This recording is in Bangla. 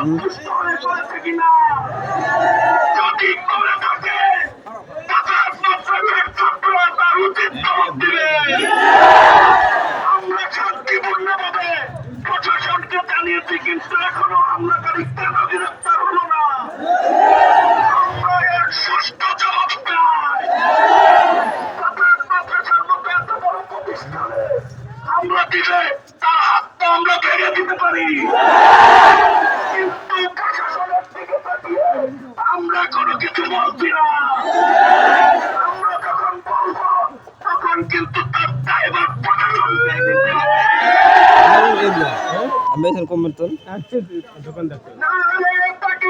সন্তুষ্ট হয়ে করেছে কিনা। যদি করে থাকে তাকে একমাত্র ছাত্ররা তার উচিত জবাব দিবে। আমরা শান্তিপূর্ণভাবে প্রশাসনকে জানিয়েছি, কিন্তু এখনো হামলাকারী কেন গ্রেফতার হলো না? আমরা এর সুষ্ঠু জবাব চাই। মাদ্রাসার মতো এত বড় প্রতিষ্ঠানে হামলা দিলে তার হাত তো আমরা ভেঙে দিতে পারি, কিন্তু প্রশাসনের দিকে তাকিয়ে আমরা কোনো কিছু বলছি না। আমরা যখন বলবো তখন কিন্তু তার দায়ভার প্রশাসনকে নিতে হবে। আমি এখন কমেন্ট নাহলে তাকে